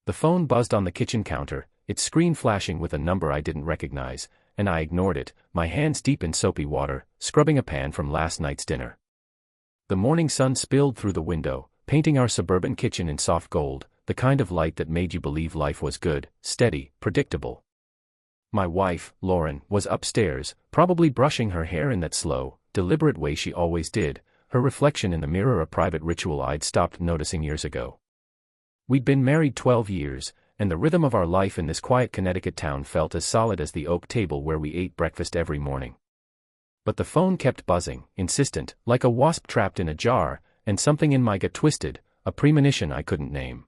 The phone buzzed on the kitchen counter, its screen flashing with a number I didn't recognize, and I ignored it, my hands deep in soapy water, scrubbing a pan from last night's dinner. The morning sun spilled through the window, painting our suburban kitchen in soft gold, the kind of light that made you believe life was good, steady, predictable. My wife, Lauren, was upstairs, probably brushing her hair in that slow, deliberate way she always did, her reflection in the mirror a private ritual I'd stopped noticing years ago. We'd been married 12 years, and the rhythm of our life in this quiet Connecticut town felt as solid as the oak table where we ate breakfast every morning. But the phone kept buzzing, insistent, like a wasp trapped in a jar, and something in my gut twisted, a premonition I couldn't name.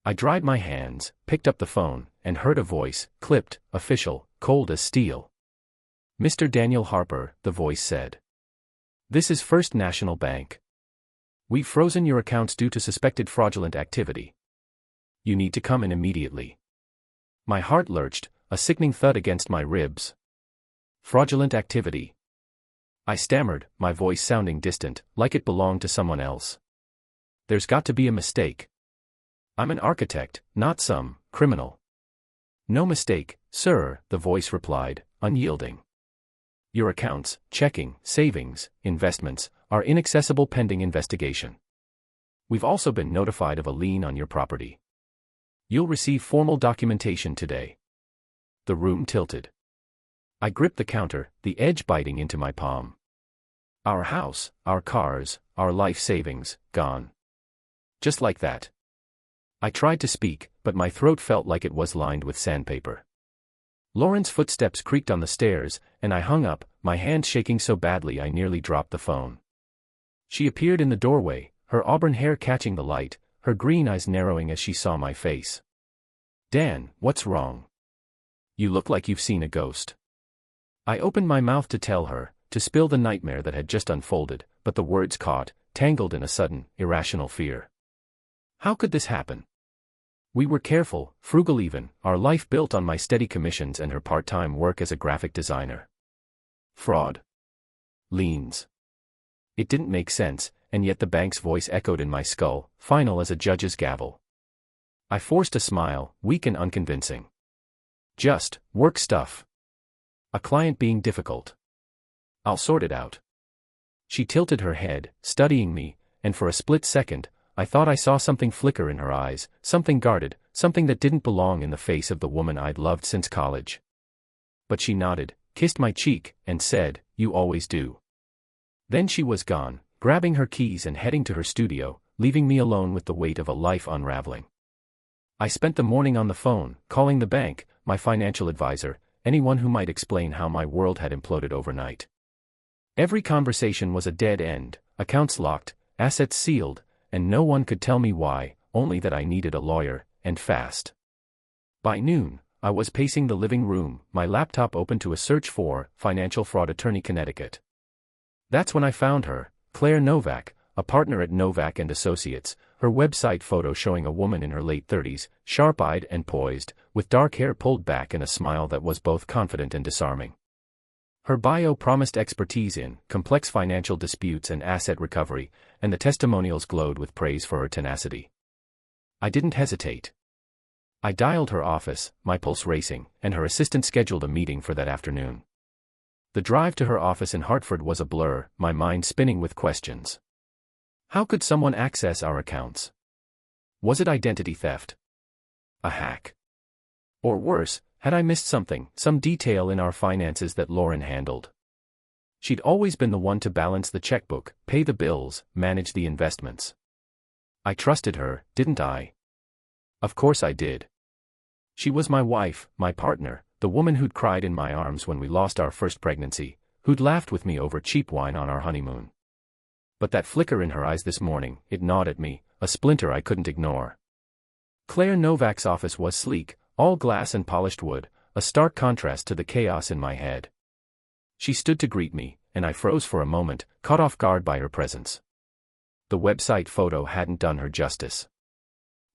I dried my hands, picked up the phone, and heard a voice, clipped, official, cold as steel. "Mr. Daniel Harper," the voice said. "This is First National Bank. We've frozen your accounts due to suspected fraudulent activity. You need to come in immediately." My heart lurched, a sickening thud against my ribs. Fraudulent activity. I stammered, my voice sounding distant, like it belonged to someone else. "There's got to be a mistake. I'm an architect, not some criminal." "No mistake, sir," the voice replied, unyielding. "Your accounts, checking, savings, investments, are inaccessible pending investigation. We've also been notified of a lien on your property. You'll receive formal documentation today." The room tilted. I gripped the counter, the edge biting into my palm. Our house, our cars, our life savings, gone. Just like that. I tried to speak, but my throat felt like it was lined with sandpaper. Lauren's footsteps creaked on the stairs, and I hung up, my hand shaking so badly I nearly dropped the phone. She appeared in the doorway, her auburn hair catching the light, her green eyes narrowing as she saw my face. "Dan, what's wrong? You look like you've seen a ghost." I opened my mouth to tell her, to spill the nightmare that had just unfolded, but the words caught, tangled in a sudden, irrational fear. How could this happen? We were careful, frugal even, our life built on my steady commissions and her part-time work as a graphic designer. Fraud. Liens. It didn't make sense, and yet the bank's voice echoed in my skull, final as a judge's gavel. I forced a smile, weak and unconvincing. "Just, work stuff. A client being difficult. I'll sort it out." She tilted her head, studying me, and for a split second, I thought I saw something flicker in her eyes, something guarded, something that didn't belong in the face of the woman I'd loved since college. But she nodded, kissed my cheek, and said, "You always do." Then she was gone, grabbing her keys and heading to her studio, leaving me alone with the weight of a life unraveling. I spent the morning on the phone, calling the bank, my financial advisor, anyone who might explain how my world had imploded overnight. Every conversation was a dead end, accounts locked, assets sealed, and no one could tell me why, only that I needed a lawyer, and fast. By noon, I was pacing the living room, my laptop open to a search for Financial Fraud Attorney Connecticut. That's when I found her, Claire Novak, a partner at Novak and Associates, her website photo showing a woman in her late 30s, sharp-eyed and poised, with dark hair pulled back and a smile that was both confident and disarming. Her bio promised expertise in complex financial disputes and asset recovery, and the testimonials glowed with praise for her tenacity. I didn't hesitate. I dialed her office, my pulse racing, and her assistant scheduled a meeting for that afternoon. The drive to her office in Hartford was a blur, my mind spinning with questions. How could someone access our accounts? Was it identity theft? A hack? Or worse, had I missed something, some detail in our finances that Lauren handled? She'd always been the one to balance the checkbook, pay the bills, manage the investments. I trusted her, didn't I? Of course I did. She was my wife, my partner, the woman who'd cried in my arms when we lost our first pregnancy, who'd laughed with me over cheap wine on our honeymoon. But that flicker in her eyes this morning, it gnawed at me, a splinter I couldn't ignore. Claire Novak's office was sleek, all glass and polished wood, a stark contrast to the chaos in my head. She stood to greet me, and I froze for a moment, caught off guard by her presence. The website photo hadn't done her justice.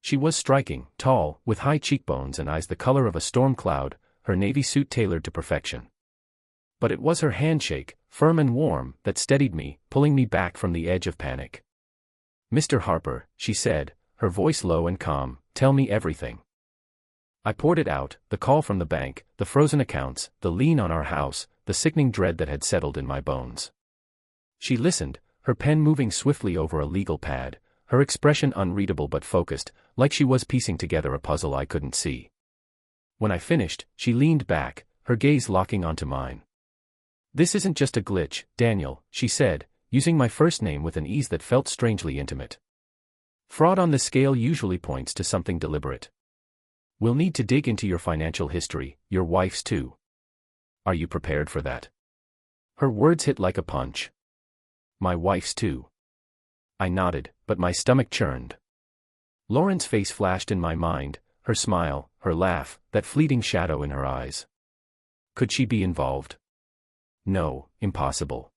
She was striking, tall, with high cheekbones and eyes the color of a storm cloud, her navy suit tailored to perfection. But it was her handshake, firm and warm, that steadied me, pulling me back from the edge of panic. "Mr. Harper," she said, her voice low and calm. "Tell me everything." I poured it out, the call from the bank, the frozen accounts, the lien on our house, the sickening dread that had settled in my bones. She listened, her pen moving swiftly over a legal pad, her expression unreadable but focused, like she was piecing together a puzzle I couldn't see. When I finished, she leaned back, her gaze locking onto mine. "This isn't just a glitch, Daniel," she said, using my first name with an ease that felt strangely intimate. "Fraud on this scale usually points to something deliberate. We'll need to dig into your financial history, your wife's too. Are you prepared for that?" Her words hit like a punch. "My wife's too." I nodded, but my stomach churned. Lauren's face flashed in my mind, her smile, her laugh, that fleeting shadow in her eyes. Could she be involved? No, impossible.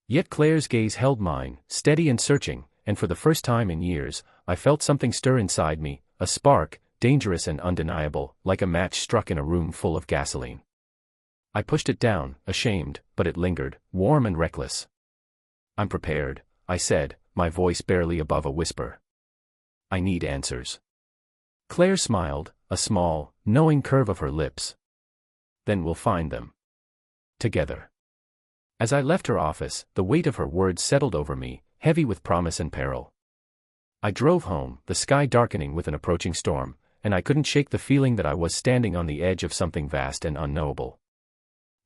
Yet Claire's gaze held mine, steady and searching, and for the first time in years, I felt something stir inside me, a spark, dangerous and undeniable, like a match struck in a room full of gasoline. I pushed it down, ashamed, but it lingered, warm and reckless. "I'm prepared," I said, my voice barely above a whisper. "I need answers." Claire smiled, a small, knowing curve of her lips. "Then we'll find them. Together." As I left her office, the weight of her words settled over me, heavy with promise and peril. I drove home, the sky darkening with an approaching storm, and I couldn't shake the feeling that I was standing on the edge of something vast and unknowable.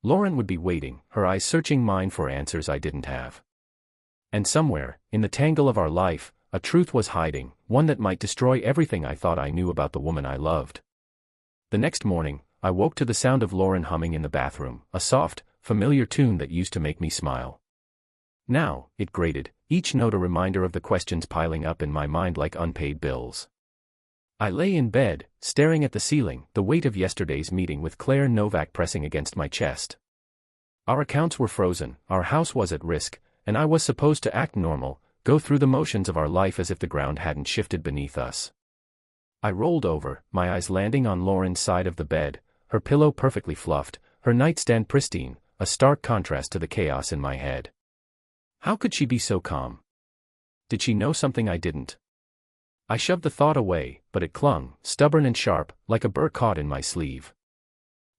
Lauren would be waiting, her eyes searching mine for answers I didn't have. And somewhere, in the tangle of our life, a truth was hiding, one that might destroy everything I thought I knew about the woman I loved. The next morning, I woke to the sound of Lauren humming in the bathroom, a soft, familiar tune that used to make me smile. Now, it grated, each note a reminder of the questions piling up in my mind like unpaid bills. I lay in bed, staring at the ceiling, the weight of yesterday's meeting with Claire Novak pressing against my chest. Our accounts were frozen, our house was at risk, and I was supposed to act normal, go through the motions of our life as if the ground hadn't shifted beneath us. I rolled over, my eyes landing on Lauren's side of the bed, her pillow perfectly fluffed, her nightstand pristine, a stark contrast to the chaos in my head. How could she be so calm? Did she know something I didn't? I shoved the thought away, but it clung, stubborn and sharp, like a burr caught in my sleeve.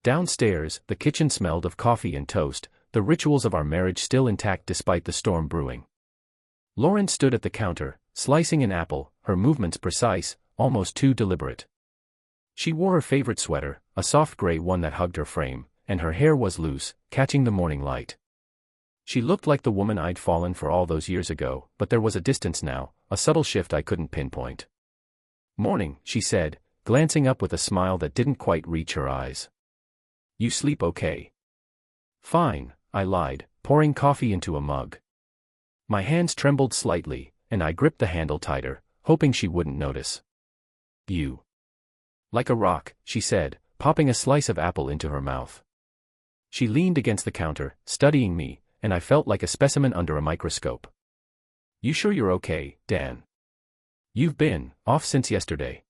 Downstairs, the kitchen smelled of coffee and toast, the rituals of our marriage still intact despite the storm brewing. Lauren stood at the counter, slicing an apple, her movements precise, almost too deliberate. She wore her favorite sweater, a soft gray one that hugged her frame, and her hair was loose, catching the morning light. She looked like the woman I'd fallen for all those years ago, but there was a distance now, a subtle shift I couldn't pinpoint. "Morning," she said, glancing up with a smile that didn't quite reach her eyes. "You sleep okay?" "Fine," I lied, pouring coffee into a mug. My hands trembled slightly, and I gripped the handle tighter, hoping she wouldn't notice. "You." "Like a rock," she said, popping a slice of apple into her mouth. She leaned against the counter, studying me, and I felt like a specimen under a microscope. "You sure you're okay, Dan? You've been off since yesterday."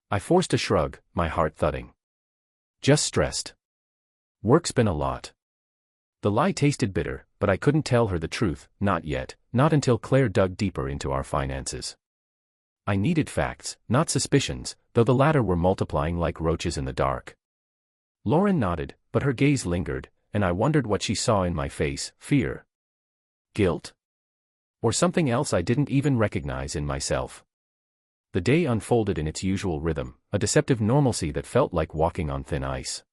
I forced a shrug, my heart thudding. "Just stressed. Work's been a lot." The lie tasted bitter, but I couldn't tell her the truth, not yet, not until Claire dug deeper into our finances. I needed facts, not suspicions, though the latter were multiplying like roaches in the dark. Lauren nodded, but her gaze lingered, and I wondered what she saw in my face: fear, guilt, or something else I didn't even recognize in myself. The day unfolded in its usual rhythm, a deceptive normalcy that felt like walking on thin ice.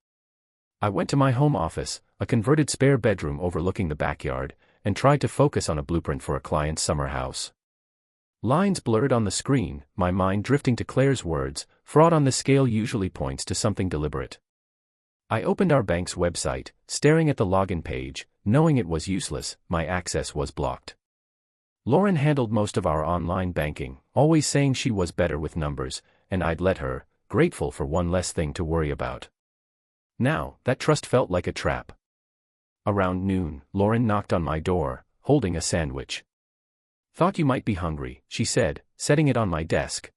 I went to my home office, a converted spare bedroom overlooking the backyard, and tried to focus on a blueprint for a client's summer house. Lines blurred on the screen, my mind drifting to Claire's words: "Fraud on the scale usually points to something deliberate." I opened our bank's website, staring at the login page, knowing it was useless, my access was blocked. Lauren handled most of our online banking, always saying she was better with numbers, and I'd let her, grateful for one less thing to worry about. Now, that trust felt like a trap. Around noon, Lauren knocked on my door, holding a sandwich. "Thought you might be hungry," she said, setting it on my desk.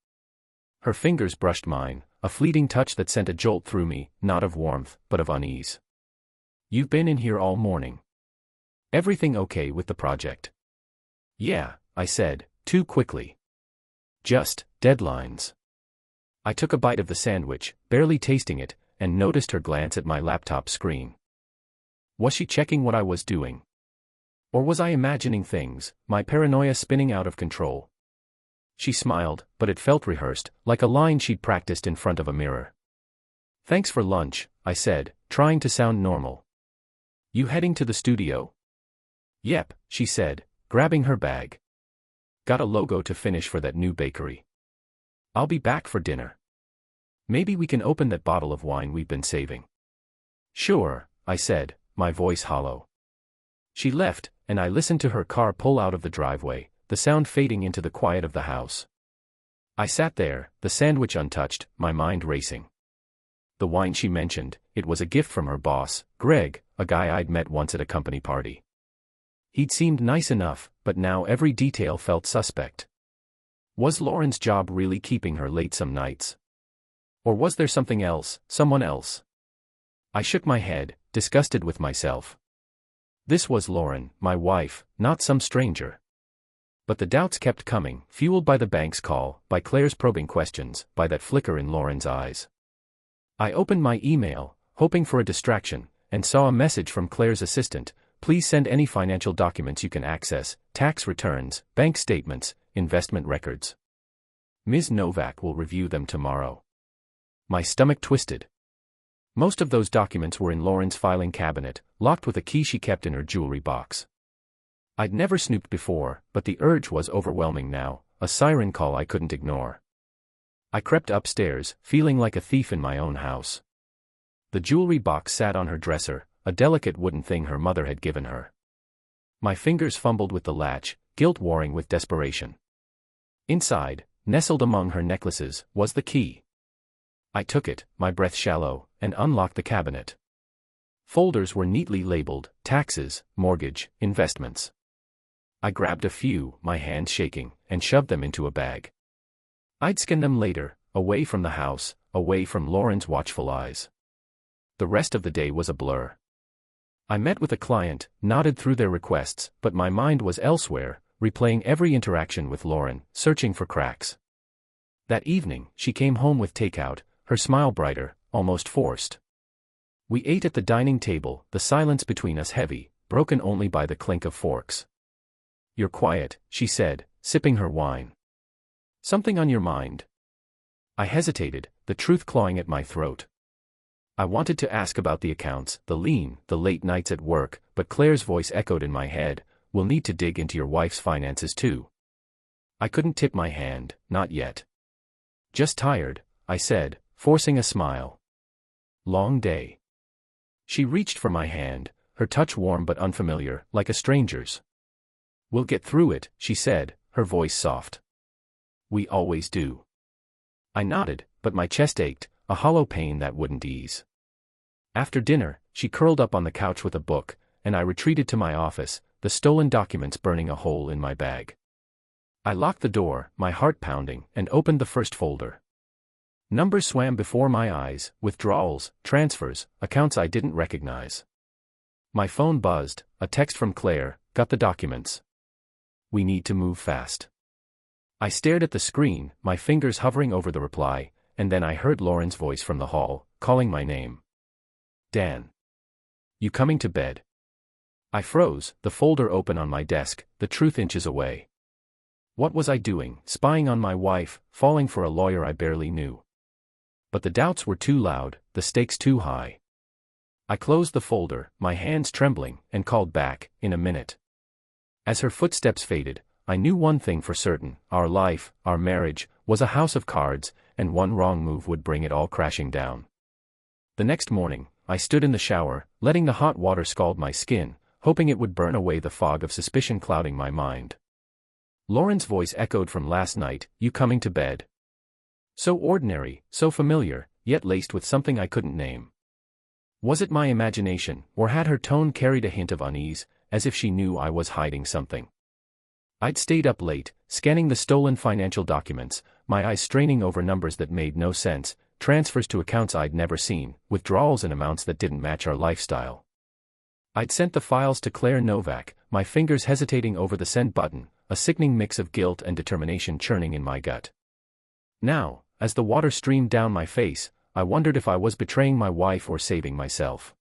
Her fingers brushed mine, a fleeting touch that sent a jolt through me, not of warmth, but of unease. "You've been in here all morning. Everything okay with the project?" "Yeah," I said, too quickly. Just deadlines. I took a bite of the sandwich, barely tasting it, and noticed her glance at my laptop screen. Was she checking what I was doing? Or was I imagining things, my paranoia spinning out of control? She smiled, but it felt rehearsed, like a line she'd practiced in front of a mirror. "Thanks for lunch," I said, trying to sound normal. "You heading to the studio?" "Yep," she said, grabbing her bag. "Got a logo to finish for that new bakery. I'll be back for dinner. Maybe we can open that bottle of wine we've been saving." "Sure," I said, my voice hollow. She left, and I listened to her car pull out of the driveway, the sound fading into the quiet of the house. I sat there, the sandwich untouched, my mind racing. The wine she mentioned, it was a gift from her boss, Greg, a guy I'd met once at a company party. He'd seemed nice enough, but now every detail felt suspect. Was Lauren's job really keeping her late some nights? Or was there something else, someone else? I shook my head, disgusted with myself. This was Lauren, my wife, not some stranger. But the doubts kept coming, fueled by the bank's call, by Claire's probing questions, by that flicker in Lauren's eyes. I opened my email, hoping for a distraction, and saw a message from Claire's assistant: "Please send any financial documents you can access, tax returns, bank statements, investment records. Ms. Novak will review them tomorrow." My stomach twisted. Most of those documents were in Lauren's filing cabinet, locked with a key she kept in her jewelry box. I'd never snooped before, but the urge was overwhelming now, a siren call I couldn't ignore. I crept upstairs, feeling like a thief in my own house. The jewelry box sat on her dresser, a delicate wooden thing her mother had given her. My fingers fumbled with the latch, guilt warring with desperation. Inside, nestled among her necklaces, was the key. I took it, my breath shallow, and unlocked the cabinet. Folders were neatly labeled: taxes, mortgage, investments. I grabbed a few, my hands shaking, and shoved them into a bag. I'd scan them later, away from the house, away from Lauren's watchful eyes. The rest of the day was a blur. I met with a client, nodded through their requests, but my mind was elsewhere, replaying every interaction with Lauren, searching for cracks. That evening, she came home with takeout, her smile brighter, almost forced. We ate at the dining table, the silence between us heavy, broken only by the clink of forks. "You're quiet," she said, sipping her wine. "Something on your mind?" I hesitated, the truth clawing at my throat. I wanted to ask about the accounts, the lien, the late nights at work, but Claire's voice echoed in my head: "We'll need to dig into your wife's finances too." I couldn't tip my hand, not yet. "Just tired," I said, forcing a smile. "Long day." She reached for my hand, her touch warm but unfamiliar, like a stranger's. "We'll get through it," she said, her voice soft. "We always do." I nodded, but my chest ached, a hollow pain that wouldn't ease. After dinner, she curled up on the couch with a book, and I retreated to my office, the stolen documents burning a hole in my bag. I locked the door, my heart pounding, and opened the first folder. Numbers swam before my eyes: withdrawals, transfers, accounts I didn't recognize. My phone buzzed, a text from Claire: "Got the documents. We need to move fast." I stared at the screen, my fingers hovering over the reply, and then I heard Lauren's voice from the hall, calling my name. "Dan. You coming to bed?" I froze, the folder open on my desk, the truth inches away. What was I doing, spying on my wife, falling for a lawyer I barely knew? But the doubts were too loud, the stakes too high. I closed the folder, my hands trembling, and called back: "In a minute." As her footsteps faded, I knew one thing for certain: our life, our marriage, was a house of cards, and one wrong move would bring it all crashing down. The next morning, I stood in the shower, letting the hot water scald my skin, hoping it would burn away the fog of suspicion clouding my mind. Lauren's voice echoed from last night: "You coming to bed?" So ordinary, so familiar, yet laced with something I couldn't name. Was it my imagination, or had her tone carried a hint of unease, as if she knew I was hiding something? I'd stayed up late, scanning the stolen financial documents, my eyes straining over numbers that made no sense, transfers to accounts I'd never seen, withdrawals in amounts that didn't match our lifestyle. I'd sent the files to Claire Novak, my fingers hesitating over the send button, a sickening mix of guilt and determination churning in my gut. Now, as the water streamed down my face, I wondered if I was betraying my wife or saving myself.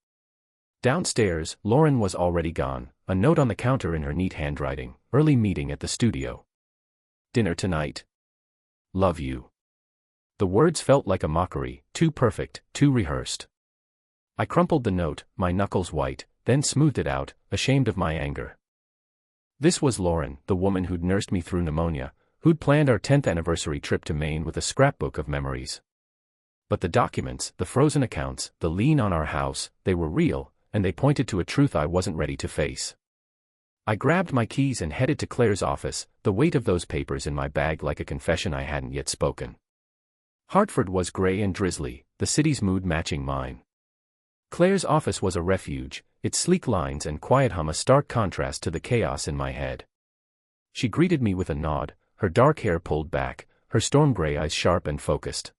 Downstairs, Lauren was already gone, a note on the counter in her neat handwriting, early meeting at the studio. Dinner tonight. Love you. The words felt like a mockery, too perfect, too rehearsed. I crumpled the note, my knuckles white, then smoothed it out, ashamed of my anger. This was Lauren, the woman who'd nursed me through pneumonia, who'd planned our 10th anniversary trip to Maine with a scrapbook of memories. But the documents, the frozen accounts, the lien on our house, they were real, and they pointed to a truth I wasn't ready to face. I grabbed my keys and headed to Claire's office, the weight of those papers in my bag like a confession I hadn't yet spoken. Hartford was gray and drizzly, the city's mood matching mine. Claire's office was a refuge, its sleek lines and quiet hum a stark contrast to the chaos in my head. She greeted me with a nod, her dark hair pulled back, her storm gray eyes sharp and focused.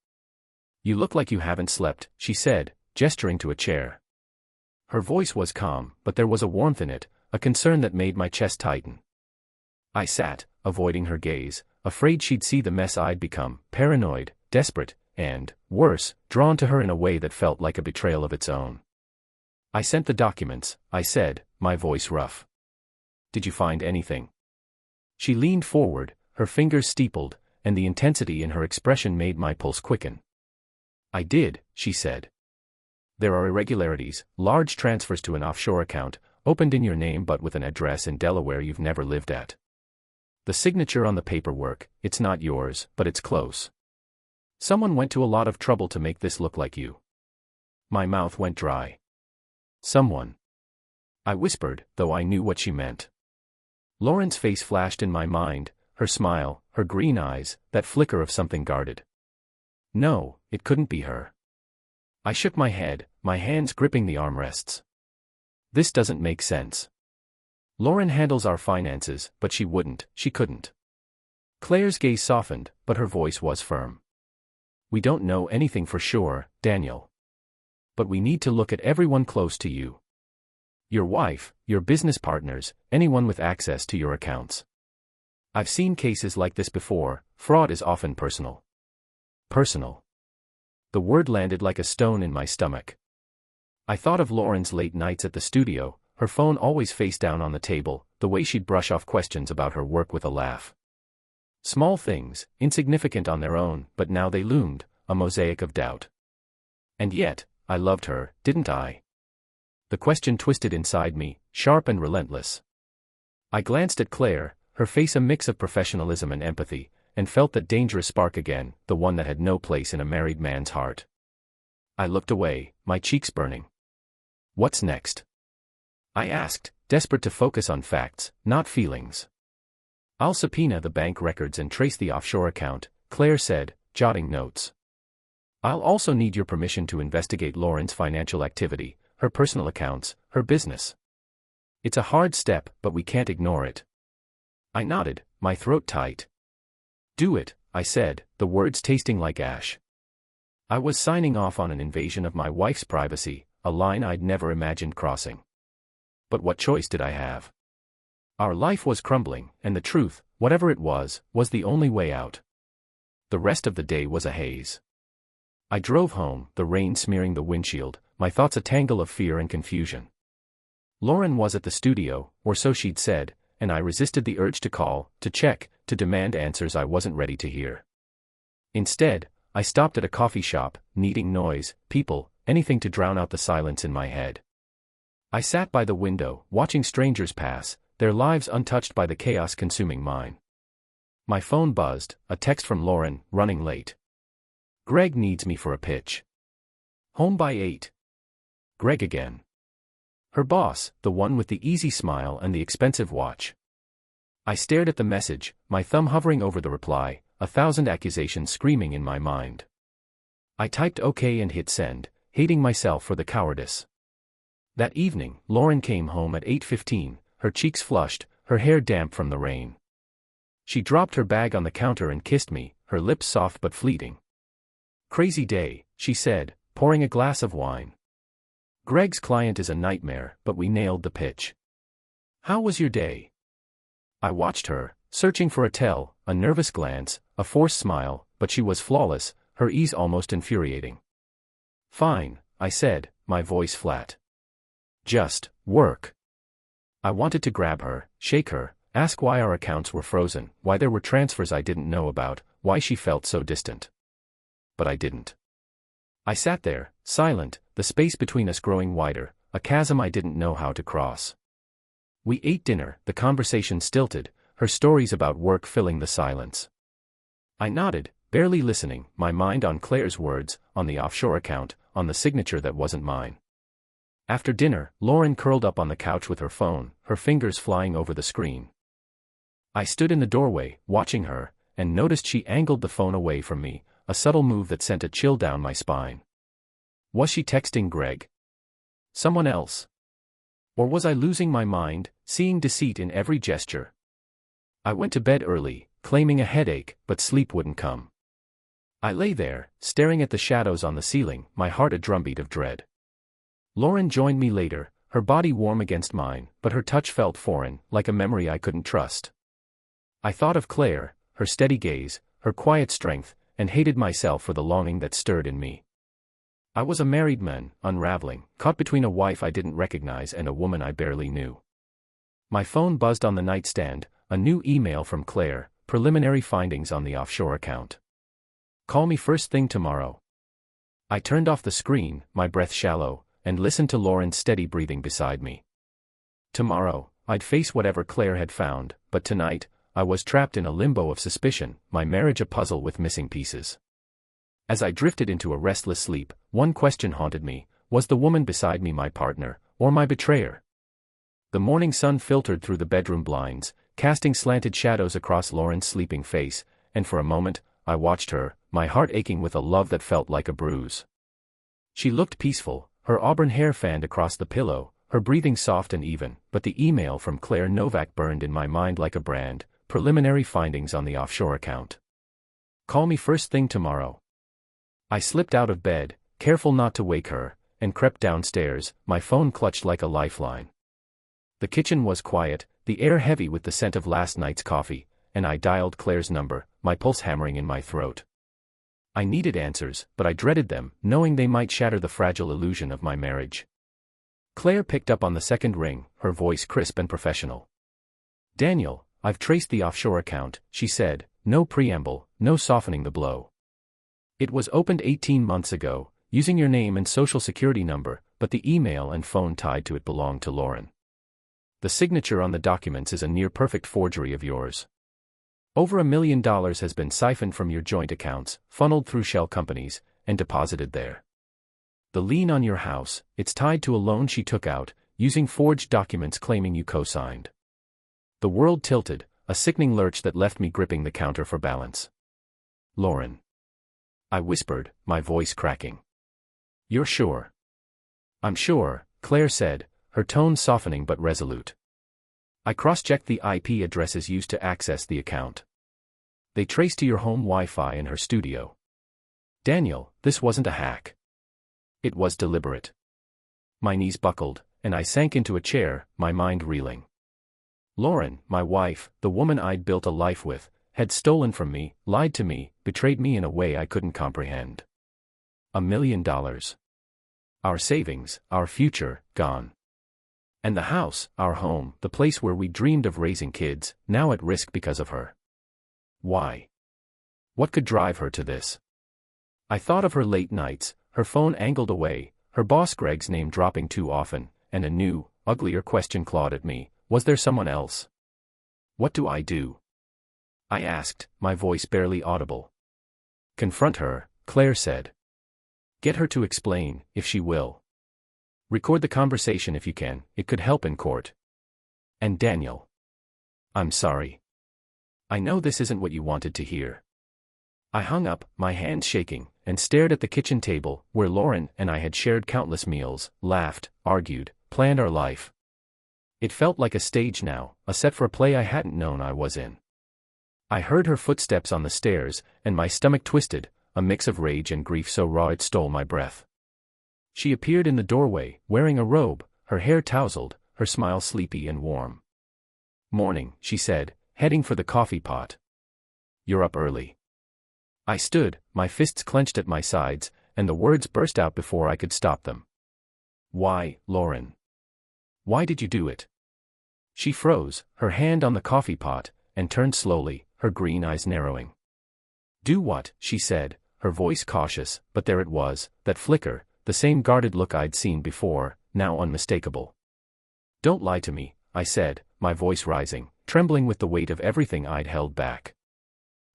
"You look like you haven't slept," she said, gesturing to a chair. Her voice was calm, but there was a warmth in it, a concern that made my chest tighten. I sat, avoiding her gaze, afraid she'd see the mess I'd become, paranoid, desperate, and, worse, drawn to her in a way that felt like a betrayal of its own. "I sent the documents," I said, my voice rough. "Did you find anything?" She leaned forward, her fingers steepled, and the intensity in her expression made my pulse quicken. "I did," she said. "There are irregularities, large transfers to an offshore account, opened in your name but with an address in Delaware you've never lived at. The signature on the paperwork, it's not yours, but it's close. Someone went to a lot of trouble to make this look like you." My mouth went dry. "Someone?" I whispered, though I knew what she meant. Lauren's face flashed in my mind, her smile, her green eyes, that flicker of something guarded. No, it couldn't be her. I shook my head, my hands gripping the armrests. This doesn't make sense. Lauren handles our finances, but she couldn't. Claire's gaze softened, but her voice was firm. "We don't know anything for sure, Daniel. But we need to look at everyone close to you. Your wife, your business partners, anyone with access to your accounts. I've seen cases like this before, fraud is often personal." Personal. The word landed like a stone in my stomach. I thought of Lauren's late nights at the studio, her phone always face down on the table, the way she'd brush off questions about her work with a laugh. Small things, insignificant on their own, but now they loomed, a mosaic of doubt. And yet, I loved her, didn't I? The question twisted inside me, sharp and relentless. I glanced at Claire, her face a mix of professionalism and empathy, and felt that dangerous spark again, the one that had no place in a married man's heart. I looked away, my cheeks burning. "What's next?" I asked, desperate to focus on facts, not feelings. "I'll subpoena the bank records and trace the offshore account," Claire said, jotting notes. "I'll also need your permission to investigate Lauren's financial activity, her personal accounts, her business. It's a hard step, but we can't ignore it." I nodded, my throat tight. "Do it," I said, the words tasting like ash. I was signing off on an invasion of my wife's privacy, a line I'd never imagined crossing. But what choice did I have? Our life was crumbling, and the truth, whatever it was the only way out. The rest of the day was a haze. I drove home, the rain smearing the windshield, my thoughts a tangle of fear and confusion. Lauren was at the studio, or so she'd said, and I resisted the urge to call, to check, to demand answers I wasn't ready to hear. Instead, I stopped at a coffee shop, needing noise, people, anything to drown out the silence in my head. I sat by the window, watching strangers pass, their lives untouched by the chaos consuming mine. My phone buzzed, a text from Lauren, running late. "Greg needs me for a pitch. Home by 8. Greg again." Her boss, the one with the easy smile and the expensive watch. I stared at the message, my thumb hovering over the reply, 1,000 accusations screaming in my mind. I typed OK and hit send, hating myself for the cowardice. That evening, Lauren came home at 8:15, her cheeks flushed, her hair damp from the rain. She dropped her bag on the counter and kissed me, her lips soft but fleeting. "Crazy day," she said, pouring a glass of wine. "Greg's client is a nightmare, but we nailed the pitch. How was your day?" I watched her, searching for a tell, a nervous glance, a forced smile, but she was flawless, her ease almost infuriating. "Fine," I said, my voice flat. "Just work." I wanted to grab her, shake her, ask why our accounts were frozen, why there were transfers I didn't know about, why she felt so distant. But I didn't. I sat there, silent, the space between us growing wider, a chasm I didn't know how to cross. We ate dinner, the conversation stilted, her stories about work filling the silence. I nodded, barely listening, my mind on Claire's words, on the offshore account, on the signature that wasn't mine. After dinner, Lauren curled up on the couch with her phone, her fingers flying over the screen. I stood in the doorway, watching her, and noticed she angled the phone away from me, a subtle move that sent a chill down my spine. Was she texting Greg? Someone else? Or was I losing my mind, seeing deceit in every gesture? I went to bed early, claiming a headache, but sleep wouldn't come. I lay there, staring at the shadows on the ceiling, my heart a drumbeat of dread. Lauren joined me later, her body warm against mine, but her touch felt foreign, like a memory I couldn't trust. I thought of Claire, her steady gaze, her quiet strength, and hated myself for the longing that stirred in me. I was a married man, unraveling, caught between a wife I didn't recognize and a woman I barely knew. My phone buzzed on the nightstand, a new email from Claire, preliminary findings on the offshore account. "Call me first thing tomorrow." I turned off the screen, my breath shallow, and listened to Lauren's steady breathing beside me. Tomorrow, I'd face whatever Claire had found, but tonight, I was trapped in a limbo of suspicion, my marriage a puzzle with missing pieces. As I drifted into a restless sleep, one question haunted me: was the woman beside me my partner, or my betrayer? The morning sun filtered through the bedroom blinds, casting slanted shadows across Lauren's sleeping face, and for a moment, I watched her, my heart aching with a love that felt like a bruise. She looked peaceful, her auburn hair fanned across the pillow, her breathing soft and even, but the email from Claire Novak burned in my mind like a brand: preliminary findings on the offshore account. "Call me first thing tomorrow." I slipped out of bed, careful not to wake her, and crept downstairs, my phone clutched like a lifeline. The kitchen was quiet, the air heavy with the scent of last night's coffee, and I dialed Claire's number, my pulse hammering in my throat. I needed answers, but I dreaded them, knowing they might shatter the fragile illusion of my marriage. Claire picked up on the second ring, her voice crisp and professional. "Daniel, I've traced the offshore account," she said, no preamble, no softening the blow. "It was opened 18 months ago, using your name and social security number, but the email and phone tied to it belonged to Lauren. The signature on the documents is a near-perfect forgery of yours. Over $1 million has been siphoned from your joint accounts, funneled through shell companies, and deposited there. The lien on your house, it's tied to a loan she took out, using forged documents claiming you co-signed." The world tilted, a sickening lurch that left me gripping the counter for balance. "Lauren," I whispered, my voice cracking. "You're sure?" "I'm sure," Claire said, her tone softening but resolute. "I cross-checked the IP addresses used to access the account. They trace to your home Wi-Fi and her studio. Daniel, this wasn't a hack. It was deliberate." My knees buckled, and I sank into a chair, my mind reeling. Lauren, my wife, the woman I'd built a life with, had stolen from me, lied to me, betrayed me in a way I couldn't comprehend. $1 million. Our savings, our future, gone. And the house, our home, the place where we dreamed of raising kids, now at risk because of her. Why? What could drive her to this? I thought of her late nights, her phone angled away, her boss Greg's name dropping too often, and a new, uglier question clawed at me: was there someone else? "What do I do?" I asked, my voice barely audible. "Confront her," Claire said. "Get her to explain, if she will. Record the conversation if you can, it could help in court. And Daniel, I'm sorry. I know this isn't what you wanted to hear." I hung up, my hands shaking, and stared at the kitchen table, where Lauren and I had shared countless meals, laughed, argued, planned our life. It felt like a stage now, a set for a play I hadn't known I was in. I heard her footsteps on the stairs, and my stomach twisted, a mix of rage and grief so raw it stole my breath. She appeared in the doorway, wearing a robe, her hair tousled, her smile sleepy and warm. "Morning," she said, heading for the coffee pot. "You're up early." I stood, my fists clenched at my sides, and the words burst out before I could stop them. "Why, Lauren? Why did you do it?" She froze, her hand on the coffee pot, and turned slowly, her green eyes narrowing. "Do what?" she said, her voice cautious, but there it was, that flicker, the same guarded look I'd seen before, now unmistakable. "Don't lie to me," I said, my voice rising, trembling with the weight of everything I'd held back.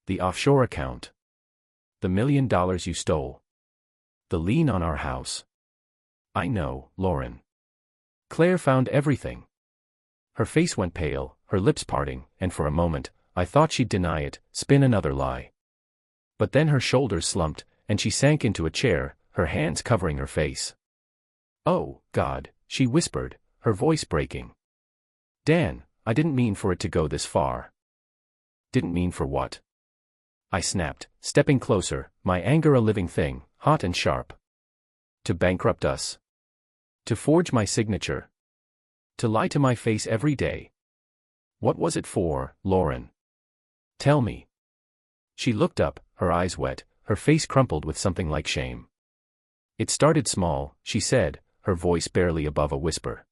"The offshore account. The $1 million you stole. The lien on our house." "I know, Lauren. Claire found everything." Her face went pale, her lips parting, and for a moment, I thought she'd deny it, spin another lie. But then her shoulders slumped, and she sank into a chair, her hands covering her face. "Oh, God," she whispered, her voice breaking. "Dan, I didn't mean for it to go this far." "Didn't mean for what?" I snapped, stepping closer, my anger a living thing, hot and sharp. "To bankrupt us. To forge my signature. To lie to my face every day. What was it for, Lauren? Tell me." She looked up, her eyes wet, her face crumpled with something like shame. "It started small," she said, her voice barely above a whisper.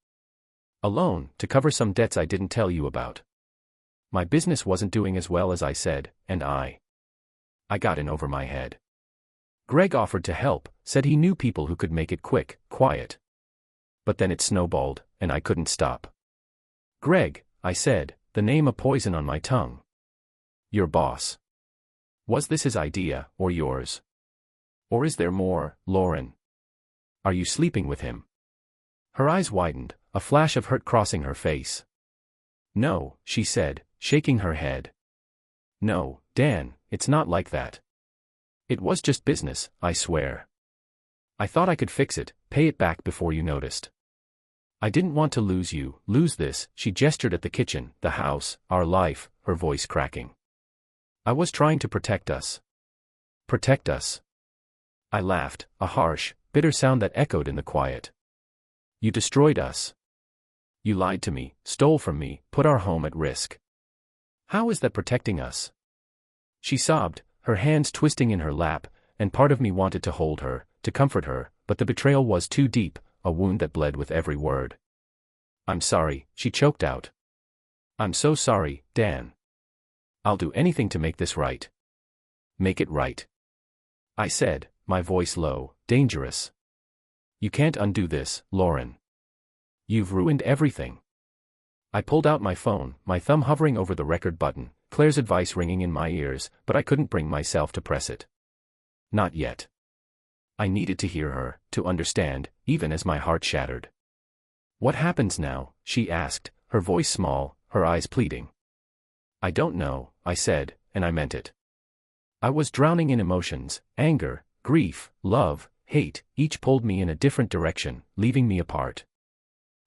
"A loan, to cover some debts I didn't tell you about. My business wasn't doing as well as I said, and I got in over my head. Greg offered to help, said he knew people who could make it quick, quiet. But then it snowballed, and I couldn't stop." "Greg," I said, the name a poison on my tongue. "Your boss. Was this his idea, or yours? Or is there more, Lauren? Are you sleeping with him?" Her eyes widened, a flash of hurt crossing her face. "No," she said, shaking her head. "No, Dan, it's not like that. It was just business, I swear. I thought I could fix it, pay it back before you noticed. I didn't want to lose you, lose this." She gestured at the kitchen, the house, our life, her voice cracking. "I was trying to protect us." "Protect us?" I laughed, a harsh, bitter sound that echoed in the quiet. "You destroyed us. You lied to me, stole from me, put our home at risk. How is that protecting us?" She sobbed, her hands twisting in her lap, and part of me wanted to hold her, to comfort her, but the betrayal was too deep, a wound that bled with every word. "I'm sorry," she choked out. "I'm so sorry, Dan. I'll do anything to make this right." "Make it right," I said, my voice low, dangerous. "You can't undo this, Lauren. You've ruined everything." I pulled out my phone, my thumb hovering over the record button, Claire's advice ringing in my ears, but I couldn't bring myself to press it. Not yet. I needed to hear her, to understand, even as my heart shattered. "What happens now?" she asked, her voice small, her eyes pleading. "I don't know," I said, and I meant it. I was drowning in emotions, anger, grief, love, hate, each pulled me in a different direction, leaving me apart.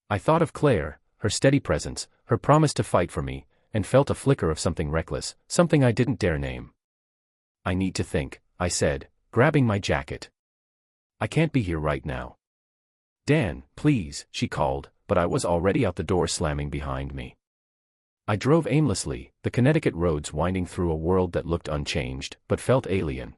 I thought of Claire, her steady presence, her promise to fight for me, and felt a flicker of something reckless, something I didn't dare name. "I need to think," I said, grabbing my jacket. "I can't be here right now." "Dan, please," she called, but I was already out the door slamming behind me. I drove aimlessly, the Connecticut roads winding through a world that looked unchanged, but felt alien.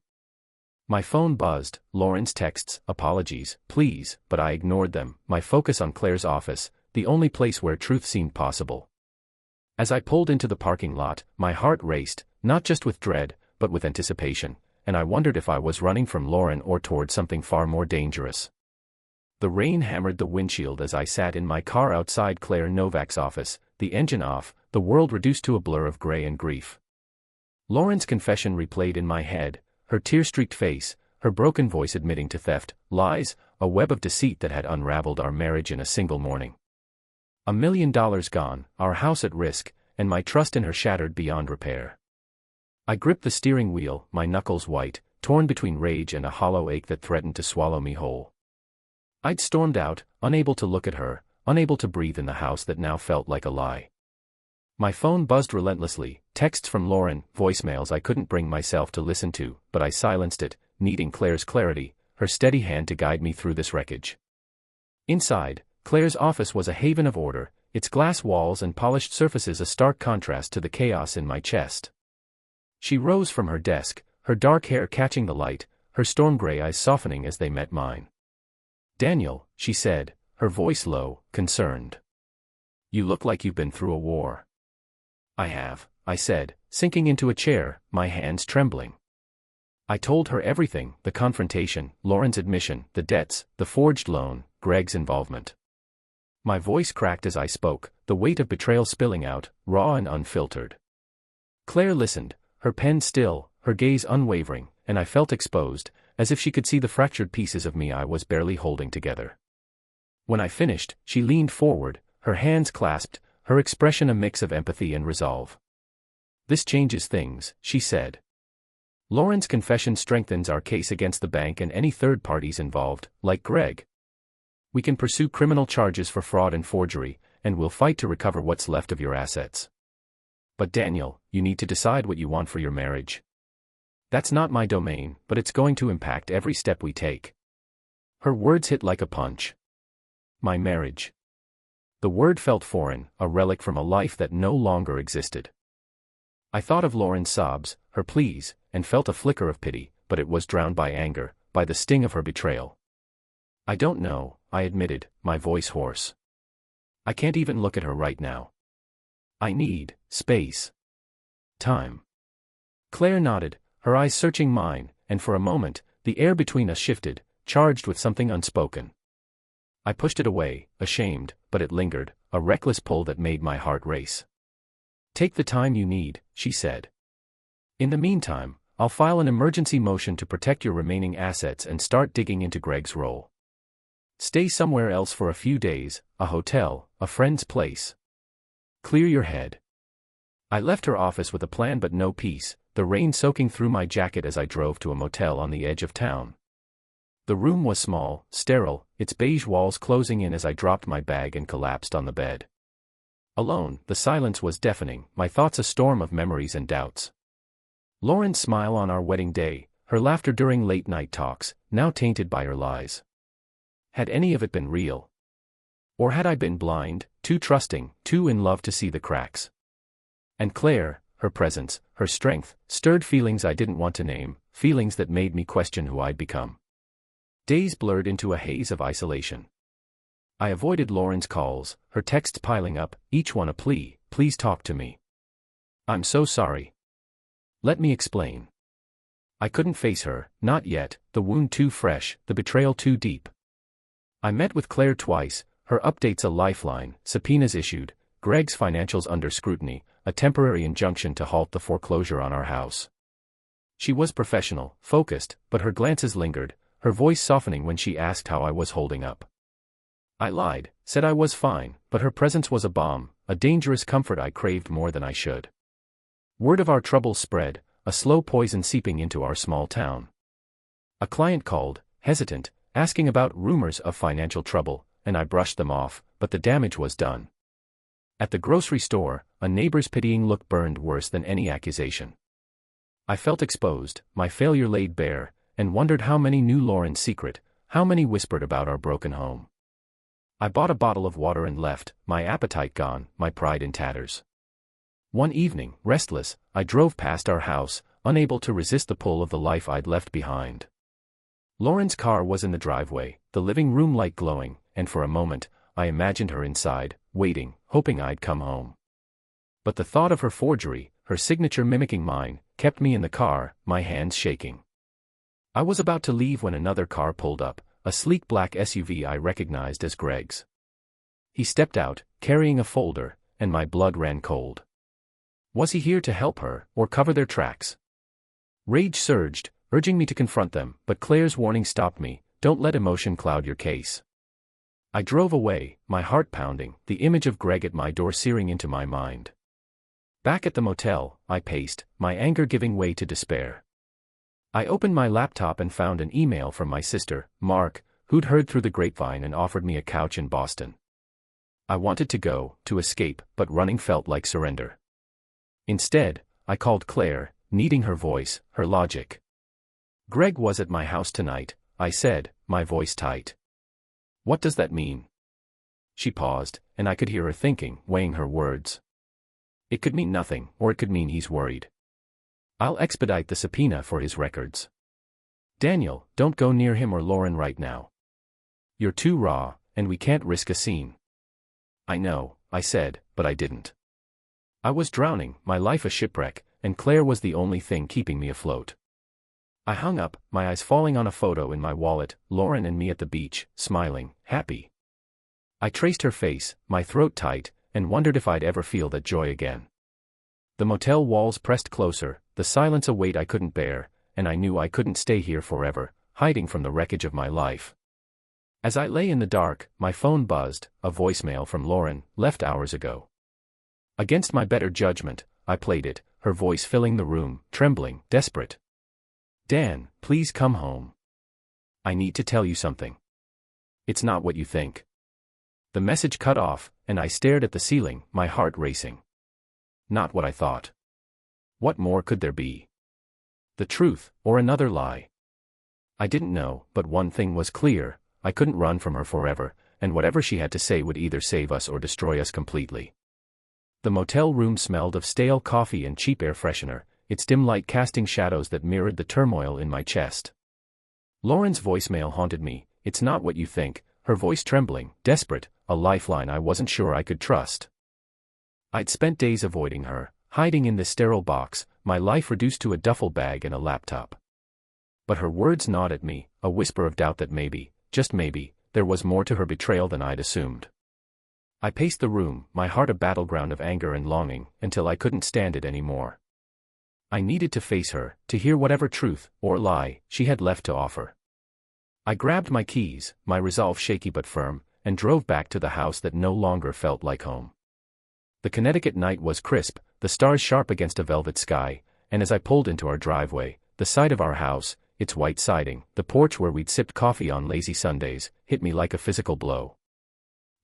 My phone buzzed, Lauren's texts, apologies, please, but I ignored them, my focus on Claire's office, the only place where truth seemed possible. As I pulled into the parking lot, my heart raced, not just with dread, but with anticipation, and I wondered if I was running from Lauren or toward something far more dangerous. The rain hammered the windshield as I sat in my car outside Claire Novak's office, the engine off, the world reduced to a blur of gray and grief. Lauren's confession replayed in my head, her tear-streaked face, her broken voice admitting to theft, lies, a web of deceit that had unraveled our marriage in a single morning. $1 million gone, our house at risk, and my trust in her shattered beyond repair. I gripped the steering wheel, my knuckles white, torn between rage and a hollow ache that threatened to swallow me whole. I'd stormed out, unable to look at her, unable to breathe in the house that now felt like a lie. My phone buzzed relentlessly, texts from Lauren, voicemails I couldn't bring myself to listen to, but I silenced it, needing Claire's clarity, her steady hand to guide me through this wreckage. Inside, Claire's office was a haven of order, its glass walls and polished surfaces a stark contrast to the chaos in my chest. She rose from her desk, her dark hair catching the light, her storm gray eyes softening as they met mine. "Daniel," she said, her voice low, concerned. "You look like you've been through a war." "I have," I said, sinking into a chair, my hands trembling. I told her everything, the confrontation, Lauren's admission, the debts, the forged loan, Greg's involvement. My voice cracked as I spoke, the weight of betrayal spilling out, raw and unfiltered. Claire listened, her pen still, her gaze unwavering, and I felt exposed, as if she could see the fractured pieces of me I was barely holding together. When I finished, she leaned forward, her hands clasped, her expression a mix of empathy and resolve. "This changes things," she said. "Lauren's confession strengthens our case against the bank and any third parties involved, like Greg. We can pursue criminal charges for fraud and forgery, and we'll fight to recover what's left of your assets. But Daniel, you need to decide what you want for your marriage. That's not my domain, but it's going to impact every step we take." Her words hit like a punch. My marriage. The word felt foreign, a relic from a life that no longer existed. I thought of Lauren's sobs, her pleas, and felt a flicker of pity, but it was drowned by anger, by the sting of her betrayal. "I don't know," I admitted, my voice hoarse. "I can't even look at her right now. I need space. Time." Claire nodded, her eyes searching mine, and for a moment, the air between us shifted, charged with something unspoken. I pushed it away, ashamed, but it lingered, a reckless pull that made my heart race. "Take the time you need," she said. "In the meantime, I'll file an emergency motion to protect your remaining assets and start digging into Greg's role. Stay somewhere else for a few days, a hotel, a friend's place. Clear your head." I left her office with a plan but no peace, the rain soaking through my jacket as I drove to a motel on the edge of town. The room was small, sterile, its beige walls closing in as I dropped my bag and collapsed on the bed. Alone, the silence was deafening, my thoughts a storm of memories and doubts. Lauren's smile on our wedding day, her laughter during late-night talks, now tainted by her lies. Had any of it been real? Or had I been blind, too trusting, too in love to see the cracks? And Claire, her presence, her strength, stirred feelings I didn't want to name, feelings that made me question who I'd become. Days blurred into a haze of isolation. I avoided Lauren's calls, her texts piling up, each one a plea, "Please talk to me. I'm so sorry. Let me explain." I couldn't face her, not yet, the wound too fresh, the betrayal too deep. I met with Claire twice, her updates a lifeline, subpoenas issued, Greg's financials under scrutiny, a temporary injunction to halt the foreclosure on our house. She was professional, focused, but her glances lingered, her voice softening when she asked how I was holding up. I lied, said I was fine, but her presence was a balm, a dangerous comfort I craved more than I should. Word of our troubles spread, a slow poison seeping into our small town. A client called, hesitant, asking about rumors of financial trouble, and I brushed them off, but the damage was done. At the grocery store, a neighbor's pitying look burned worse than any accusation. I felt exposed, my failure laid bare, and wondered how many knew Lauren's secret, how many whispered about our broken home. I bought a bottle of water and left, my appetite gone, my pride in tatters. One evening, restless, I drove past our house, unable to resist the pull of the life I'd left behind. Lauren's car was in the driveway, the living room light glowing, and for a moment, I imagined her inside, waiting, hoping I'd come home. But the thought of her forgery, her signature mimicking mine, kept me in the car, my hands shaking. I was about to leave when another car pulled up, a sleek black SUV I recognized as Greg's. He stepped out, carrying a folder, and my blood ran cold. Was he here to help her, or cover their tracks? Rage surged, urging me to confront them, but Claire's warning stopped me, "Don't let emotion cloud your case." I drove away, my heart pounding, the image of Greg at my door searing into my mind. Back at the motel, I paced, my anger giving way to despair. I opened my laptop and found an email from my sister, Mark, who'd heard through the grapevine and offered me a couch in Boston. I wanted to go, to escape, but running felt like surrender. Instead, I called Claire, needing her voice, her logic. "Greg was at my house tonight," I said, my voice tight. "What does that mean?" She paused, and I could hear her thinking, weighing her words. It could mean nothing, or it could mean he's worried. I'll expedite the subpoena for his records. Daniel, don't go near him or Lauren right now. You're too raw, and we can't risk a scene. I know, I said, but I didn't. I was drowning, my life a shipwreck, and Claire was the only thing keeping me afloat. I hung up, my eyes falling on a photo in my wallet, Lauren and me at the beach, smiling, happy. I traced her face, my throat tight, and wondered if I'd ever feel that joy again. The motel walls pressed closer, the silence a weight I couldn't bear, and I knew I couldn't stay here forever, hiding from the wreckage of my life. As I lay in the dark, my phone buzzed, a voicemail from Lauren, left hours ago. Against my better judgment, I played it, her voice filling the room, trembling, desperate. Dan, please come home. I need to tell you something. It's not what you think. The message cut off, and I stared at the ceiling, my heart racing. Not what I thought. What more could there be? The truth, or another lie? I didn't know, but one thing was clear, I couldn't run from her forever, and whatever she had to say would either save us or destroy us completely. The motel room smelled of stale coffee and cheap air freshener, its dim light casting shadows that mirrored the turmoil in my chest. Lauren's voicemail haunted me, it's not what you think, her voice trembling, desperate, a lifeline I wasn't sure I could trust. I'd spent days avoiding her, hiding in this sterile box, my life reduced to a duffel bag and a laptop. But her words gnawed at me, a whisper of doubt that maybe, just maybe, there was more to her betrayal than I'd assumed. I paced the room, my heart a battleground of anger and longing, until I couldn't stand it anymore. I needed to face her, to hear whatever truth, or lie, she had left to offer. I grabbed my keys, my resolve shaky but firm, and drove back to the house that no longer felt like home. The Connecticut night was crisp, the stars sharp against a velvet sky, and as I pulled into our driveway, the side of our house, its white siding, the porch where we'd sipped coffee on lazy Sundays, hit me like a physical blow.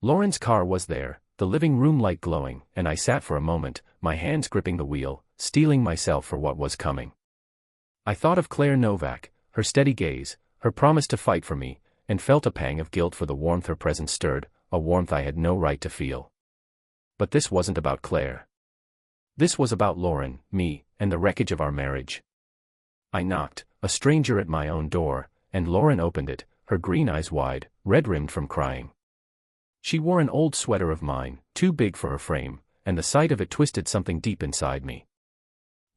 Lauren's car was there, the living room light glowing, and I sat for a moment, my hands gripping the wheel, steeling myself for what was coming. I thought of Claire Novak, her steady gaze, her promise to fight for me, and felt a pang of guilt for the warmth her presence stirred, a warmth I had no right to feel. But this wasn't about Claire. This was about Lauren, me, and the wreckage of our marriage. I knocked, a stranger at my own door, and Lauren opened it, her green eyes wide, red-rimmed from crying. She wore an old sweater of mine, too big for her frame, and the sight of it twisted something deep inside me.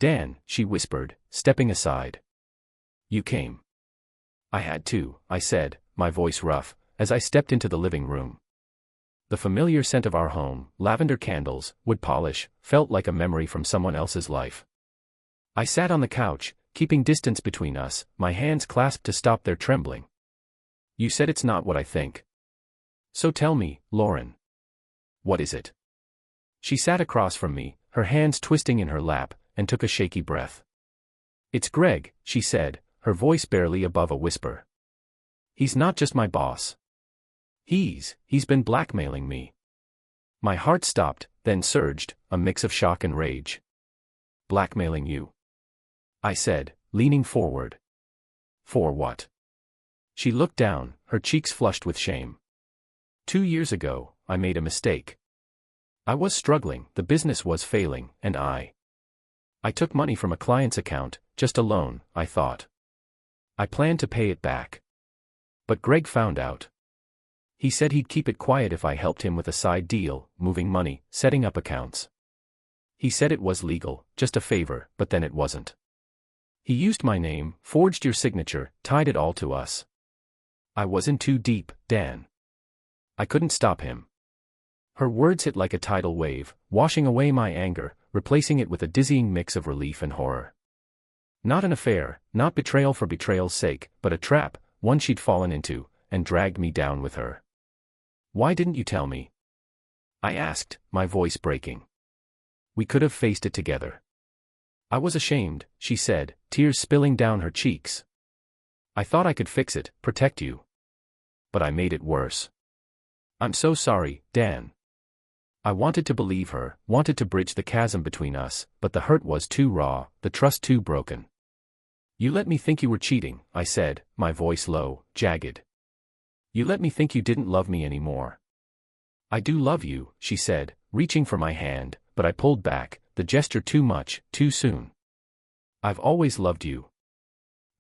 Dan, she whispered, stepping aside. You came. I had to, I said, my voice rough, as I stepped into the living room. The familiar scent of our home, lavender candles, wood polish, felt like a memory from someone else's life. I sat on the couch, keeping distance between us, my hands clasped to stop their trembling. You said it's not what I think. So tell me, Lauren. What is it? She sat across from me, her hands twisting in her lap, and took a shaky breath. It's Greg, she said, her voice barely above a whisper. He's not just my boss. He's been blackmailing me. My heart stopped, then surged, a mix of shock and rage. Blackmailing you? I said, leaning forward. For what? She looked down, her cheeks flushed with shame. 2 years ago, I made a mistake. I was struggling, the business was failing, and I took money from a client's account, just a loan, I thought. I planned to pay it back. But Greg found out. He said he'd keep it quiet if I helped him with a side deal, moving money, setting up accounts. He said it was legal, just a favor, but then it wasn't. He used my name, forged your signature, tied it all to us. I was in too deep, Dan. I couldn't stop him. Her words hit like a tidal wave, washing away my anger, replacing it with a dizzying mix of relief and horror. Not an affair, not betrayal for betrayal's sake, but a trap, one she'd fallen into, and dragged me down with her. Why didn't you tell me? I asked, my voice breaking. We could have faced it together. I was ashamed, she said, tears spilling down her cheeks. I thought I could fix it, protect you. But I made it worse. I'm so sorry, Dan. I wanted to believe her, wanted to bridge the chasm between us, but the hurt was too raw, the trust too broken. You let me think you were cheating, I said, my voice low, jagged. You let me think you didn't love me anymore. I do love you, she said, reaching for my hand, but I pulled back, the gesture too much, too soon. I've always loved you.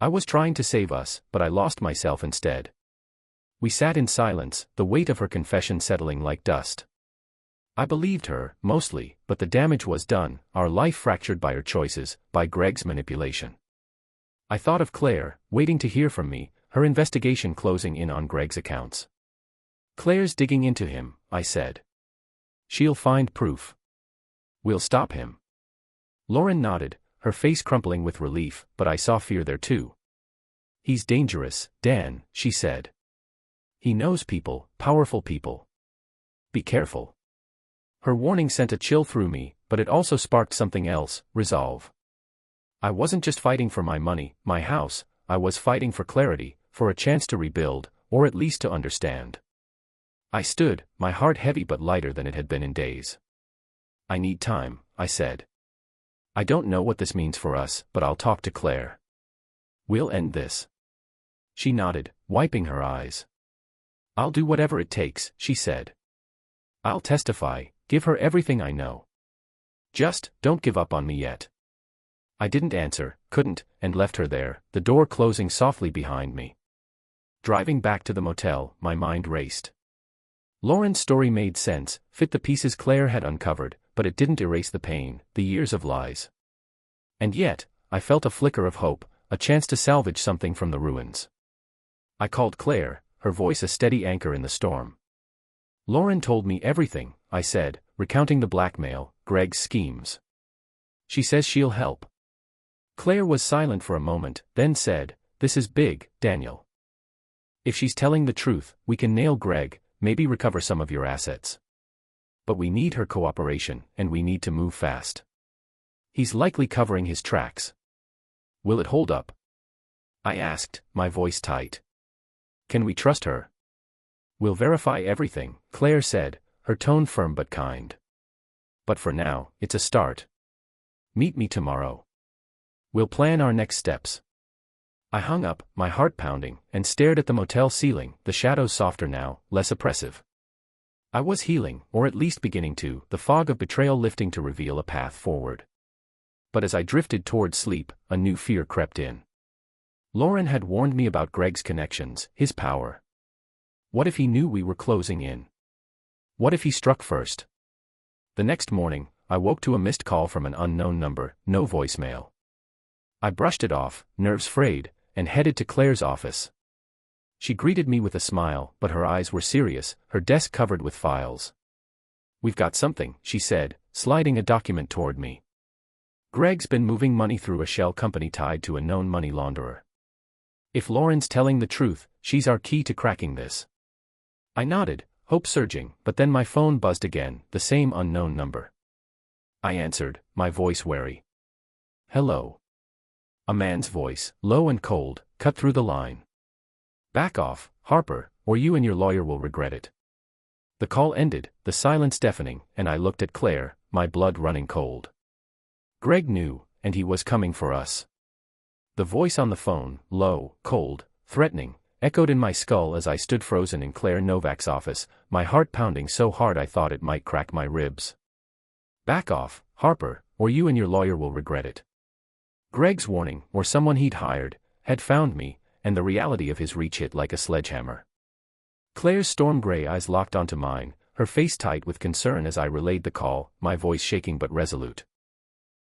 I was trying to save us, but I lost myself instead. We sat in silence, the weight of her confession settling like dust. I believed her, mostly, but the damage was done, our life fractured by her choices, by Greg's manipulation. I thought of Claire, waiting to hear from me, her investigation closing in on Greg's accounts. Claire's digging into him, I said. She'll find proof. We'll stop him. Lauren nodded, her face crumpling with relief, but I saw fear there too. He's dangerous, Dan, she said. He knows people, powerful people. Be careful. Her warning sent a chill through me, but it also sparked something else, resolve. I wasn't just fighting for my money, my house, I was fighting for clarity, for a chance to rebuild, or at least to understand. I stood, my heart heavy but lighter than it had been in days. I need time, I said. I don't know what this means for us, but I'll talk to Claire. We'll end this. She nodded, wiping her eyes. I'll do whatever it takes, she said. I'll testify, give her everything I know. Just, don't give up on me yet. I didn't answer, couldn't, and left her there, the door closing softly behind me. Driving back to the motel, my mind raced. Lauren's story made sense, fit the pieces Claire had uncovered, but it didn't erase the pain, the years of lies. And yet, I felt a flicker of hope, a chance to salvage something from the ruins. I called Claire, her voice a steady anchor in the storm. Lauren told me everything, I said, recounting the blackmail, Greg's schemes. She says she'll help. Claire was silent for a moment, then said, "This is big, Daniel. If she's telling the truth, we can nail Greg, maybe recover some of your assets. But we need her cooperation, and we need to move fast. He's likely covering his tracks. Will it hold up?" I asked, my voice tight. "Can we trust her?" "We'll verify everything," Claire said, her tone firm but kind. "But for now, it's a start. Meet me tomorrow. We'll plan our next steps." I hung up, my heart pounding, and stared at the motel ceiling, the shadows softer now, less oppressive. I was healing, or at least beginning to, the fog of betrayal lifting to reveal a path forward. But as I drifted toward sleep, a new fear crept in. Lauren had warned me about Greg's connections, his power. What if he knew we were closing in? What if he struck first? The next morning, I woke to a missed call from an unknown number, no voicemail. I brushed it off, nerves frayed, and headed to Claire's office. She greeted me with a smile, but her eyes were serious, her desk covered with files. "We've got something," she said, sliding a document toward me. "Greg's been moving money through a shell company tied to a known money launderer. If Lauren's telling the truth, she's our key to cracking this." I nodded, hope surging, but then my phone buzzed again, the same unknown number. I answered, my voice wary. "Hello." A man's voice, low and cold, cut through the line. "Back off, Harper, or you and your lawyer will regret it." The call ended, the silence deafening, and I looked at Claire, my blood running cold. Greg knew, and he was coming for us. The voice on the phone, low, cold, threatening, echoed in my skull as I stood frozen in Claire Novak's office, my heart pounding so hard I thought it might crack my ribs. "Back off, Harper, or you and your lawyer will regret it." Greg's warning, or someone he'd hired, had found me, and the reality of his reach hit like a sledgehammer. Claire's storm-gray eyes locked onto mine, her face tight with concern as I relayed the call, my voice shaking but resolute.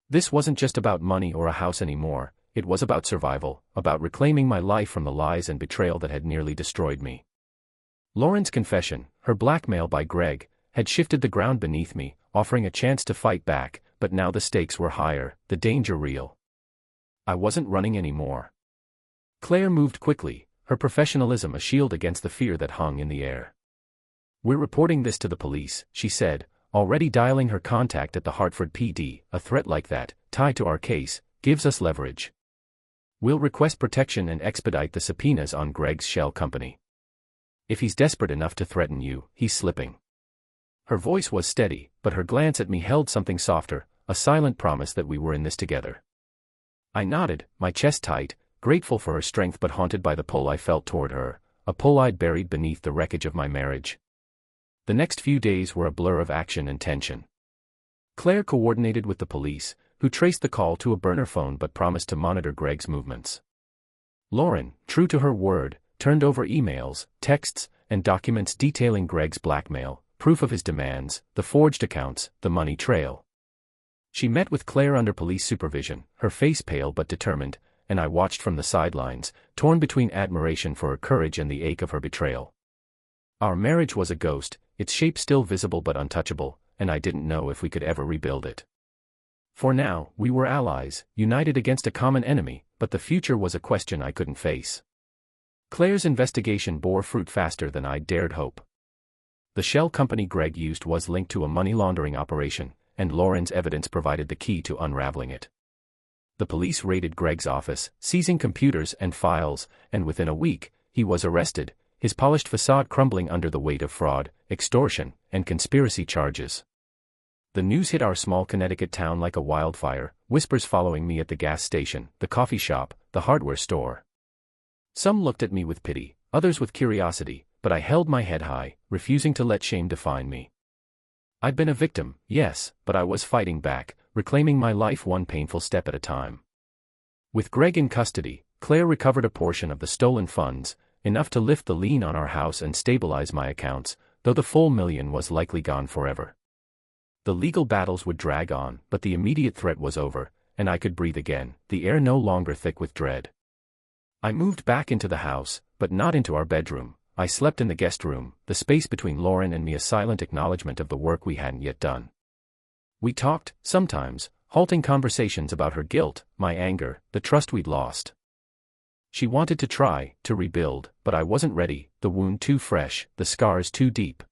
This wasn't just about money or a house anymore, it was about survival, about reclaiming my life from the lies and betrayal that had nearly destroyed me. Lauren's confession, her blackmail by Greg, had shifted the ground beneath me, offering a chance to fight back, but now the stakes were higher, the danger real. I wasn't running anymore. Claire moved quickly, her professionalism a shield against the fear that hung in the air. "We're reporting this to the police," she said, already dialing her contact at the Hartford PD. "A threat like that, tied to our case, gives us leverage. We'll request protection and expedite the subpoenas on Greg's shell company. If he's desperate enough to threaten you, he's slipping." Her voice was steady, but her glance at me held something softer, a silent promise that we were in this together. I nodded, my chest tight, grateful for her strength but haunted by the pull I felt toward her, a pull I'd buried beneath the wreckage of my marriage. The next few days were a blur of action and tension. Claire coordinated with the police, who traced the call to a burner phone but promised to monitor Greg's movements. Lauren, true to her word, turned over emails, texts, and documents detailing Greg's blackmail, proof of his demands, the forged accounts, the money trail. She met with Claire under police supervision, her face pale but determined, and I watched from the sidelines, torn between admiration for her courage and the ache of her betrayal. Our marriage was a ghost, its shape still visible but untouchable, and I didn't know if we could ever rebuild it. For now, we were allies, united against a common enemy, but the future was a question I couldn't face. Claire's investigation bore fruit faster than I dared hope. The shell company Greg used was linked to a money laundering operation, and Lauren's evidence provided the key to unraveling it. The police raided Greg's office, seizing computers and files, and within a week, he was arrested, his polished facade crumbling under the weight of fraud, extortion, and conspiracy charges. The news hit our small Connecticut town like a wildfire, whispers following me at the gas station, the coffee shop, the hardware store. Some looked at me with pity, others with curiosity, but I held my head high, refusing to let shame define me. I'd been a victim, yes, but I was fighting back, reclaiming my life one painful step at a time. With Greg in custody, Claire recovered a portion of the stolen funds, enough to lift the lien on our house and stabilize my accounts, though the full $1 million was likely gone forever. The legal battles would drag on, but the immediate threat was over, and I could breathe again, the air no longer thick with dread. I moved back into the house, but not into our bedroom. I slept in the guest room, the space between Lauren and me a silent acknowledgement of the work we hadn't yet done. We talked, sometimes, halting conversations about her guilt, my anger, the trust we'd lost. She wanted to try to rebuild, but I wasn't ready, the wound too fresh, the scars too deep.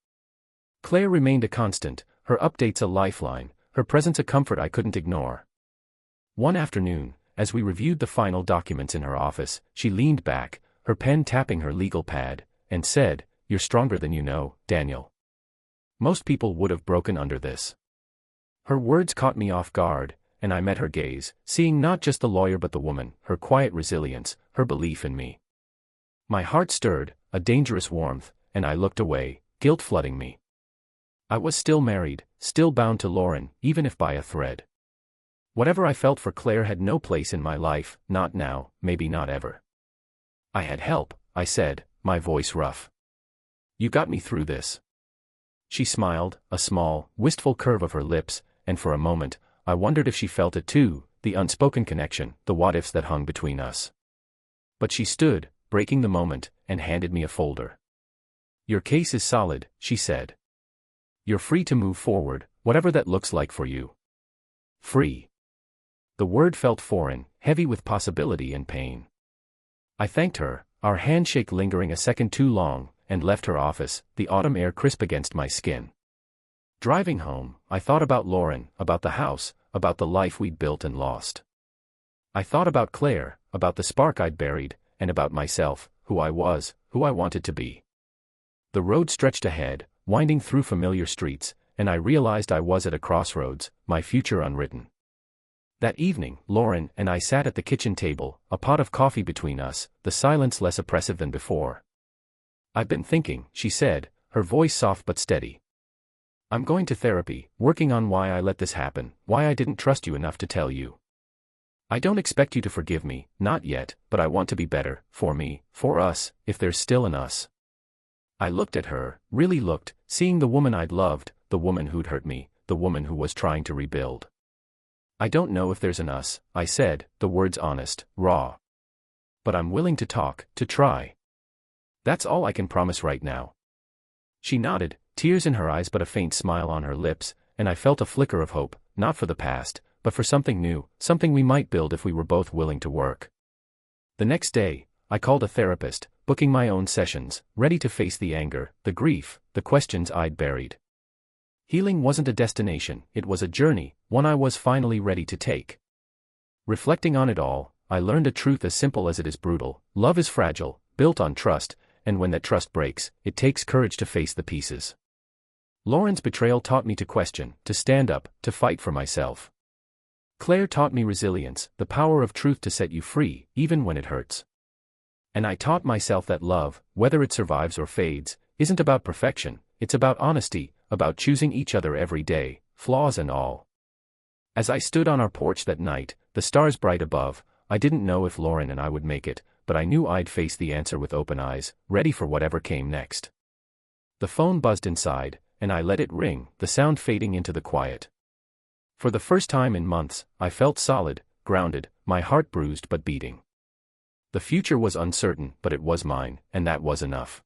Claire remained a constant, her updates a lifeline, her presence a comfort I couldn't ignore. One afternoon, as we reviewed the final documents in her office, she leaned back, her pen tapping her legal pad, and said, "You're stronger than you know, Daniel. Most people would have broken under this." Her words caught me off guard, and I met her gaze, seeing not just the lawyer but the woman, her quiet resilience, her belief in me. My heart stirred, a dangerous warmth, and I looked away, guilt flooding me. I was still married, still bound to Lauren, even if by a thread. Whatever I felt for Claire had no place in my life, not now, maybe not ever. "I had help," I said, my voice rough. "You got me through this." She smiled, a small, wistful curve of her lips, and for a moment, I wondered if she felt it too, the unspoken connection, the what-ifs that hung between us. But she stood, breaking the moment, and handed me a folder. "Your case is solid," she said. "You're free to move forward, whatever that looks like for you." Free. The word felt foreign, heavy with possibility and pain. I thanked her, our handshake lingering a second too long, and left her office, the autumn air crisp against my skin. Driving home, I thought about Lauren, about the house, about the life we'd built and lost. I thought about Claire, about the spark I'd buried, and about myself, who I was, who I wanted to be. The road stretched ahead, winding through familiar streets, and I realized I was at a crossroads, my future unwritten. That evening, Lauren and I sat at the kitchen table, a pot of coffee between us, the silence less oppressive than before. "I've been thinking," she said, her voice soft but steady. "I'm going to therapy, working on why I let this happen, why I didn't trust you enough to tell you. I don't expect you to forgive me, not yet, but I want to be better, for me, for us, if there's still an us." I looked at her, really looked, seeing the woman I'd loved, the woman who'd hurt me, the woman who was trying to rebuild. "I don't know if there's an us," I said, the words honest, raw. "But I'm willing to talk, to try. That's all I can promise right now." She nodded, tears in her eyes but a faint smile on her lips, and I felt a flicker of hope, not for the past, but for something new, something we might build if we were both willing to work. The next day, I called a therapist, booking my own sessions, ready to face the anger, the grief, the questions I'd buried. Healing wasn't a destination, it was a journey, one I was finally ready to take. Reflecting on it all, I learned a truth as simple as it is brutal: love is fragile, built on trust, and when that trust breaks, it takes courage to face the pieces. Lauren's betrayal taught me to question, to stand up, to fight for myself. Claire taught me resilience, the power of truth to set you free, even when it hurts. And I taught myself that love, whether it survives or fades, isn't about perfection, It's about honesty, about choosing each other every day, flaws and all. As I stood on our porch that night, the stars bright above, I didn't know if Lauren and I would make it, but I knew I'd face the answer with open eyes, ready for whatever came next. The phone buzzed inside, and I let it ring, the sound fading into the quiet. For the first time in months, I felt solid, grounded, my heart bruised but beating. The future was uncertain, but it was mine, and that was enough.